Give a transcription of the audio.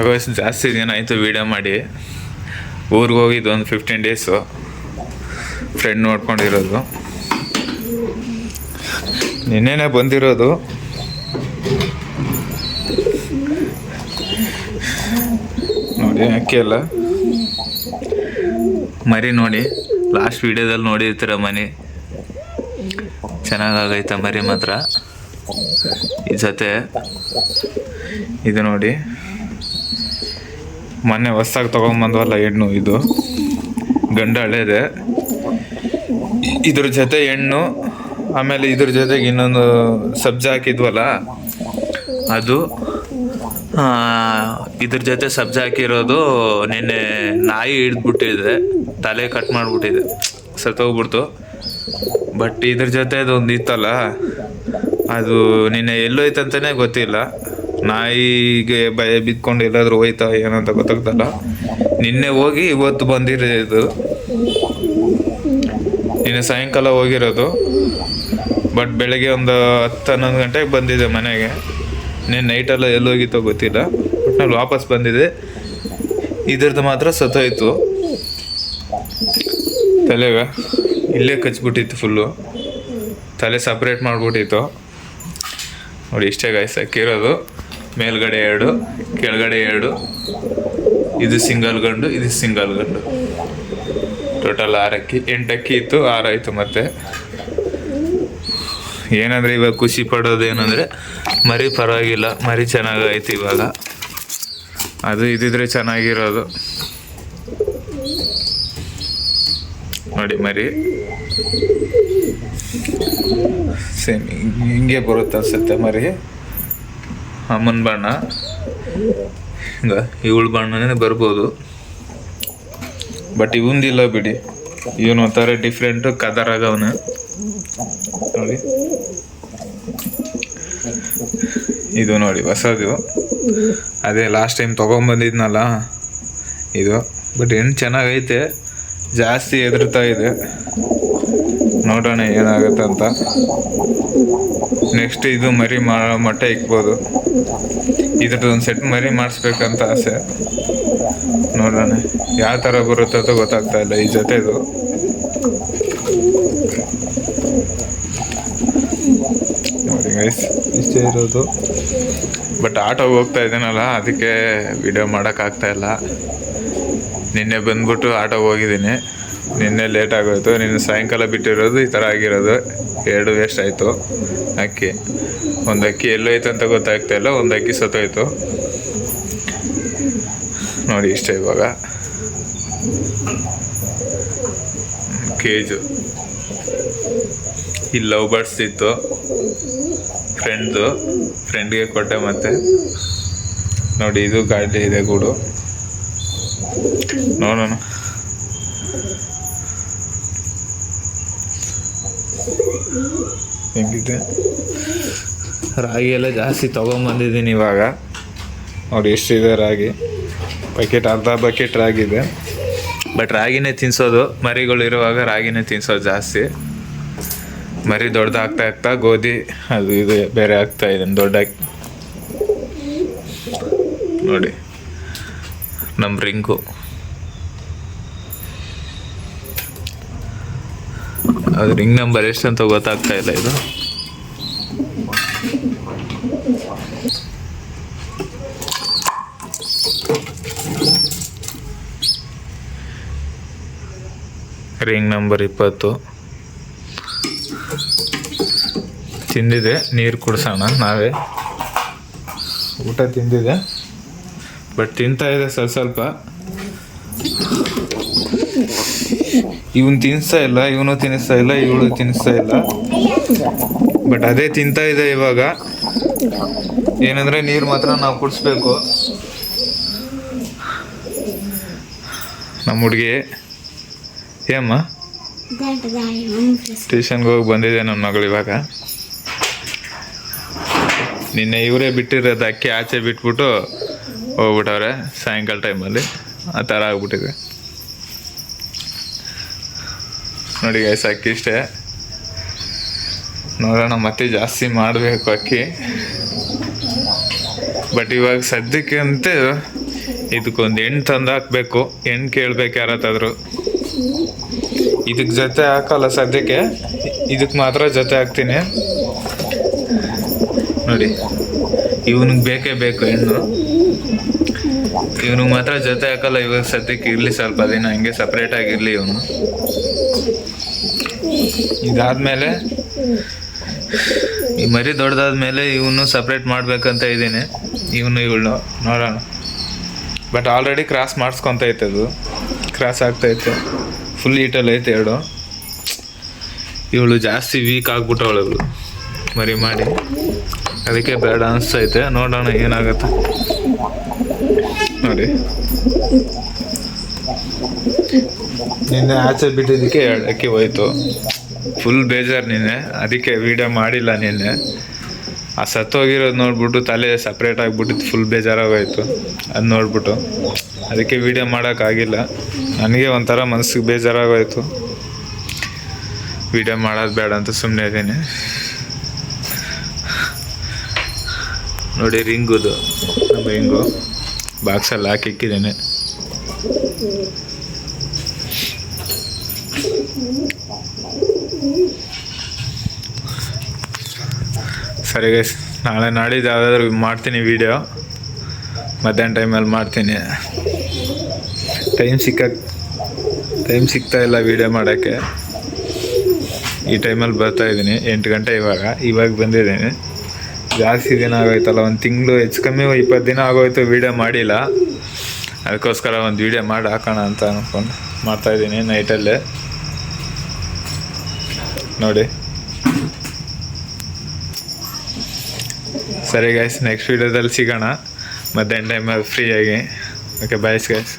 ವಯಸ್ಸು ಜಾಸ್ತಿ ದಿನ ಆಯಿತು ವೀಡಿಯೋ ಮಾಡಿ. ಊರಿಗೆ ಹೋಗಿದ್ದು ಒಂದು 15 ಡೇಸು. ಫ್ರೆಂಡ್ ನೋಡ್ಕೊಂಡಿರೋದು, ನಿನ್ನೆನೇ ಬಂದಿರೋದು. ನೋಡಿ ಅಕ್ಕಿ ಎಲ್ಲ ಮರಿ ನೋಡಿ, ಲಾಸ್ಟ್ ವೀಡಿಯೋದಲ್ಲಿ ನೋಡಿರ್ತೀರ ಮನೆ ಚೆನ್ನಾಗೈತೆ ಮರಿ ಮಾತ್ರ. ಈ ಜೊತೆ ಇದು ನೋಡಿ, ಮೊನ್ನೆ ಹೊಸ್ದಾಗಿ ತೊಗೊಂಬಂದ್ವಲ್ಲ ಹೆಣ್ಣು, ಇದು ಗಂಡು ಹಳೇದೆ. ಇದ್ರ ಜೊತೆ ಹೆಣ್ಣು, ಆಮೇಲೆ ಇದ್ರ ಜೊತೆಗೆ ಇನ್ನೊಂದು ಸಬ್ಜಿ ಹಾಕಿದ್ವಲ್ಲ ಅದು, ಇದ್ರ ಜೊತೆ ಸಬ್ಜಿ ಹಾಕಿರೋದು ನಿನ್ನೆ ನಾಯಿ ಹಿಡಿದ್ಬಿಟ್ಟಿದೆ, ತಲೆ ಕಟ್ ಮಾಡಿಬಿಟ್ಟಿದೆ, ಸತ್ತೋಗ್ಬಿಡ್ತು. ಬಟ್ ಇದ್ರ ಜೊತೆ ಅದೊಂದು ಇತ್ತಲ್ಲ, ಅದು ನಿನ್ನೆ ಎಲ್ಲೋಯ್ತಂತಲೇ ಗೊತ್ತಿಲ್ಲ. ನಾಯಿಗೆ ಭಯ ಬಿದ್ಕೊಂಡು ಎಲ್ಲಾದರೂ ಹೋಯ್ತಾ ಏನಂತ ಗೊತ್ತಾಗ್ತಲ್ಲ. ನಿನ್ನೆ ಹೋಗಿ ಇವತ್ತು ಬಂದಿರೋದು, ನಿನ್ನೆ ಸಾಯಂಕಾಲ ಹೋಗಿರೋದು. ಬಟ್ ಬೆಳಗ್ಗೆ ಒಂದು 10-11 ಗಂಟೆಗೆ ಬಂದಿದೆ ಮನೆಗೆ. ನೀನು ನೈಟೆಲ್ಲ ಎಲ್ಲೋಗಿತ್ತೋ ಗೊತ್ತಿಲ್ಲ. ಒಟ್ನಲ್ಲಿ ವಾಪಸ್ ಬಂದಿದೆ. ಇದ್ರದ್ದು ಮಾತ್ರ ಸತ್ತೋಯ್ತು, ತಲೆಗೆ ಇಲ್ಲೇ ಕಚ್ಬಿಟ್ಟಿತ್ತು ಫುಲ್ಲು, ತಲೆ ಸಪ್ರೇಟ್ ಮಾಡಿಬಿಟ್ಟಿತ್ತು. ನೋಡಿ ಇಷ್ಟೇ ಗಾಯ್ಸ್ ಅಕ್ಕಿರೋದು. ಮೇಲ್ಗಡೆ 2, ಕೆಳಗಡೆ 2. ಇದು ಸಿಂಗಲ್ ಗಂಡು, ಇದು ಸಿಂಗಲ್ ಗಂಡು. ಟೋಟಲ್ 6 ಅಕ್ಕಿ. 8 ಅಕ್ಕಿ ಇತ್ತು, 6 ಆಯಿತು. ಮತ್ತೆ ಏನಂದರೆ ಇವಾಗ ಖುಷಿ ಪಡೋದು ಏನಂದರೆ ಮರಿ ಪರವಾಗಿಲ್ಲ, ಮರಿ ಚೆನ್ನಾಗೈತೆ ಇವಾಗ. ಅದು ಇದ್ದಿದ್ರೆ ಚೆನ್ನಾಗಿರೋದು. ನೋಡಿ ಮರಿ ಸೇಮ್ ಹಿಂಗೆ ಬರುತ್ತೆ ಅನ್ಸುತ್ತೆ ಮರಿ. ಅಮ್ಮನ ಬಣ್ಣ ಹಿಂಗೆ, ಇವಳು ಬಣ್ಣನೇ ಬರ್ಬೋದು. ಬಟ್ ಇವಂದಿಲ್ಲ ಬಿಡಿ, ಇವನು ಒಂಥರ ಡಿಫ್ರೆಂಟು ಕದರ್ ಆಗವನು ನೋಡಿ. ಇದು ನೋಡಿ ಹೊಸದು, ಅದೇ ಲಾಸ್ಟ್ ಟೈಮ್ ತೊಗೊಂಬಂದಿದ್ನಲ್ಲ ಇದು. ಬಟ್ ಹೆಣ್ಣು ಚೆನ್ನಾಗೈತೆ, ಜಾಸ್ತಿ ಎದುರ್ತಾ ಇದೆ. ನೋಡೋಣ ಏನಾಗುತ್ತೆ ಅಂತ. ನೆಕ್ಸ್ಟ್ ಇದು ಮರಿ ಮೊಟ್ಟೆ ಇಕ್ಬೋದು. ಇದ್ರದ್ದು ಒಂದು ಸೆಟ್ ಮರಿ ಮಾಡಿಸ್ಬೇಕಂತ ಆಸೆ. ನೋಡೋಣ ಯಾವ ಥರ ಬರುತ್ತೆ ಅಂತ ಗೊತ್ತಾಗ್ತಾ ಇಲ್ಲ ಈ ಜೊತೆದು. ನೋಡಿ ಗೈಸ್ ಇಷ್ಟೇ ಇರೋದು. ಬಟ್ ಆಟೋಗೆ ಹೋಗ್ತಾ ಇದ್ದೀನಲ್ಲ, ಅದಕ್ಕೆ ವಿಡಿಯೋ ಮಾಡೋಕ್ಕಾಗ್ತಾ ಇಲ್ಲ. ನಿನ್ನೆ ಬಂದ್ಬಿಟ್ಟು ಆಟೋಗೆ ಹೋಗಿದ್ದೀನಿ, ನಿನ್ನೆ ಲೇಟ್ ಆಗೋಯ್ತು. ನಿನ್ನೆ ಸಾಯಂಕಾಲ ಬಿಟ್ಟಿರೋದು ಈ ಥರ ಆಗಿರೋದು. 2 ವೇಸ್ಟ್ ಆಯಿತು ಅಕ್ಕಿ. ಒಂದು ಅಕ್ಕಿ ಎಲ್ಲೋಯ್ತು ಅಂತ ಗೊತ್ತಾಗ್ತಾ ಇಲ್ಲ, ಒಂದು ಅಕ್ಕಿ ಸತ್ತೋಯ್ತು. ನೋಡಿ ಇಷ್ಟೇ ಇವಾಗ ಕೇಜು. ಇಲ್ಲಿ ಲವ್ ಬರ್ಡ್ಸ್ ಇತ್ತು, ಫ್ರೆಂಡ್ಗೆ ಕೊಟ್ಟೆ. ಮತ್ತೆ ನೋಡಿ ಇದು ಗಾಡಿ ಇದೆ ಗೂಡು. ನೋಡೋಣ ಹೆಂಗಿದೆ. ರಾಗಿ ಎಲ್ಲ ಜಾಸ್ತಿ ತೊಗೊಂಬಂದಿದ್ದೀನಿ ಇವಾಗ. ನೋಡಿ ಎಷ್ಟಿದೆ ರಾಗಿ, ಅರ್ಧ ಬಕೆಟ್ ರಾಗಿ ಇದೆ. ಬಟ್ ರಾಗಿನೇ ತಿನ್ನಿಸೋದು, ಮರಿಗಳು ಇರುವಾಗ ರಾಗಿನೇ ತಿನ್ನಿಸೋದು ಜಾಸ್ತಿ. ಮರಿ ದೊಡ್ಡದಾಗ್ತಾ ಗೋಧಿ ಅದು ಇದು ಬೇರೆ ಆಗ್ತಾ ಇದೆ ದೊಡ್ಡಾಗಿ. ನೋಡಿ ನಮ್ಮ ರಿಂಗು, ಅದು ರಿಂಗ್ ನಂಬರ್ ಎಷ್ಟು ಅಂತ ಗೊತ್ತಾಗ್ತಾ ಇಲ್ಲ. ಇದು ರಿಂಗ್ ನಂಬರ್ 20. ತಿಂದಿದೆ, ನೀರು ಕುಡಿಸೋಣ ನಾವೇ. ಊಟ ತಿಂದಿದೆ, ಬಟ್ ತಿಂತಾ ಇದೆ ಸ್ವಲ್ಪ. ಇವನು ತಿನ್ನಿಸ್ತಾ ಇಲ್ಲ, ಇವನು ತಿನ್ನಿಸ್ತಾ ಇಲ್ಲ, ಇವಳು ತಿನ್ನಿಸ್ತಾ ಇಲ್ಲ. ಬಟ್ ಅದೇ ತಿಂತಾ ಇದೆ ಇವಾಗ. ಏನಂದರೆ ನೀರು ಮಾತ್ರ ನಾವು ಕುಡಿಸ್ಬೇಕು. ನಮ್ಮ ಹುಡುಗಿ ಏಮ್ಮ ಟ್ಯೂಷನ್ಗೆ ಹೋಗಿ ಬಂದಿದೆ ನನ್ನ ಮಗಳು ಇವಾಗ. ನಿನ್ನೆ ಇವರೇ ಬಿಟ್ಟಿರೋದು ಅಕ್ಕಿ ಆಚೆ ಬಿಟ್ಬಿಟ್ಟು ಹೋಗ್ಬಿಟ್ಟವ್ರೆ ಸಾಯಂಕಾಲ ಟೈಮಲ್ಲಿ. ಆ ಥರ ಆಗ್ಬಿಟ್ಟಿದೆ ನೋಡಿ ಗೈಸ್. ಅಕ್ಕಿ ಇಷ್ಟೇ. ನೋಡೋಣ ಮತ್ತೆ ಜಾಸ್ತಿ ಮಾಡಬೇಕು ಅಕ್ಕಿ. ಬಟ್ ಇವಾಗ ಸದ್ಯಕ್ಕೆ ಅಂತ ಇದಕ್ಕೊಂದು ಹೆಣ್ಣು ತಂದು ಹಾಕ್ಬೇಕು. ಹೆಣ್ಣು ಕೇಳ್ಬೇಕು ಯಾರತ್ತಾದ್ರು. ಇದಕ್ಕೆ ಜೊತೆ ಹಾಕಲ್ಲ ಸದ್ಯಕ್ಕೆ, ಇದಕ್ಕೆ ಮಾತ್ರ ಜೊತೆ ಹಾಕ್ತೀನಿ ನೋಡಿ. ಇವನಿಗೆ ಬೇಕೇ ಬೇಕು ಹೆಣ್ಣು, ಇವನಿಗೆ ಮಾತ್ರ ಜೊತೆ ಹಾಕಲ್ಲ ಇವಾಗ ಸದ್ಯಕ್ಕೆ. ಇರಲಿ ಸ್ವಲ್ಪ ದಿನ ಹಂಗೆ ಸಪ್ರೇಟ್ ಆಗಿರಲಿ ಇವನು. ಇದಾದ್ಮೇಲೆ ಈ ಮರಿ ದೊಡ್ಡದಾದ್ಮೇಲೆ ಇವನು ಸಪ್ರೇಟ್ ಮಾಡ್ಬೇಕಂತ ಇದ್ದೀನಿ. ಇವಳು ನೋಡೋಣ. ಬಟ್ ಆಲ್ರೆಡಿ ಕ್ರಾಸ್ ಮಾಡಿಸ್ಕೊತೈತೆ, ಅದು ಕ್ರಾಸ್ ಆಗ್ತೈತೆ, ಫುಲ್ ಹೀಟಲ್ಲಿ ಐತೆ ಎರಡು. ಇವಳು ಜಾಸ್ತಿ ವೀಕ್ ಆಗ್ಬಿಟ್ಟವಳು ಇವಳು ಮರಿ ಮಾಡಿ, ಅದಕ್ಕೆ ಬೇಡ ಅನಿಸ್ತೈತೆ. ನೋಡೋಣ ಏನಾಗುತ್ತೆ ನೋಡಿ. ನಿನ್ನೆ ಆಚೆ ಬಿಟ್ಟಿದ್ದಕ್ಕೆ ಹೇಳಕ್ಕೆ ಹೋಯ್ತು, ಫುಲ್ ಬೇಜಾರು ನಿನ್ನೆ, ಅದಕ್ಕೆ ವಿಡಿಯೋ ಮಾಡಿಲ್ಲ ನಿನ್ನೆ. ಆ ಸತ್ತೋಗಿರೋದು ನೋಡ್ಬಿಟ್ಟು ತಲೆ ಸಪ್ರೇಟ್ ಆಗಿಬಿಟ್ಟಿತ್ತು, ಫುಲ್ ಬೇಜಾರಾಗೋಯ್ತು ಅದು ನೋಡ್ಬಿಟ್ಟು. ಅದಕ್ಕೆ ವಿಡಿಯೋ ಮಾಡೋಕ್ಕಾಗಿಲ್ಲ. ನನಗೆ ಒಂಥರ ಮನಸ್ಸಿಗೆ ಬೇಜಾರಾಗೋಯ್ತು, ವಿಡಿಯೋ ಮಾಡೋದು ಬೇಡ ಅಂತ ಸುಮ್ಮನೆ ಇದ್ದೀನಿ ನೋಡಿ. ರಿಂಗುದು ನಮ್ಮ ರಿಂಗು ಬಾಕ್ಸಲ್ಲಿ ಹಾಕಿಕ್ಕಿದ್ದೇನೆ. ಸರಿ ಗೈಸ್, ನಾಳೆ ನಾಡಿದ್ದು ಯಾವುದಾದ್ರೂ ಮಾಡ್ತೀನಿ ವಿಡಿಯೋ, ಮಧ್ಯಾಹ್ನ ಟೈಮಲ್ಲಿ ಮಾಡ್ತೀನಿ. ಟೈಮ್ ಸಿಗ್ತಾ ಇಲ್ಲ ವಿಡಿಯೋ ಮಾಡೋಕ್ಕೆ. ಈ ಟೈಮಲ್ಲಿ ಬರ್ತಾಯಿದ್ದೀನಿ 8 ಗಂಟೆ ಇವಾಗ ಬಂದಿದ್ದೀನಿ. ಜಾಸ್ತಿ ದಿನ ಆಗೋಯ್ತಲ್ಲ, ಒಂದು ತಿಂಗಳು ಹೆಚ್ಚು ಕಮ್ಮಿ 20 ದಿನ ಆಗೋಯ್ತು ವಿಡಿಯೋ ಮಾಡಿಲ್ಲ. ಅದಕ್ಕೋಸ್ಕರ ಒಂದು ವಿಡಿಯೋ ಮಾಡಿ ಹಾಕೋಣ ಅಂತ ಅಂದ್ಕೊಂಡು ಮಾಡ್ತಾಯಿದ್ದೀನಿ ನೈಟಲ್ಲೇ ನೋಡಿ. ಸರಿ ಗೈಸ್, ನೆಕ್ಸ್ಟ್ ವಿಡಿಯೋದಲ್ಲಿ ಸಿಗೋಣ ಮಧ್ಯಾಹ್ನ ಟೈಮಲ್ಲಿ ಫ್ರೀಯಾಗಿ. Okay, boys guys.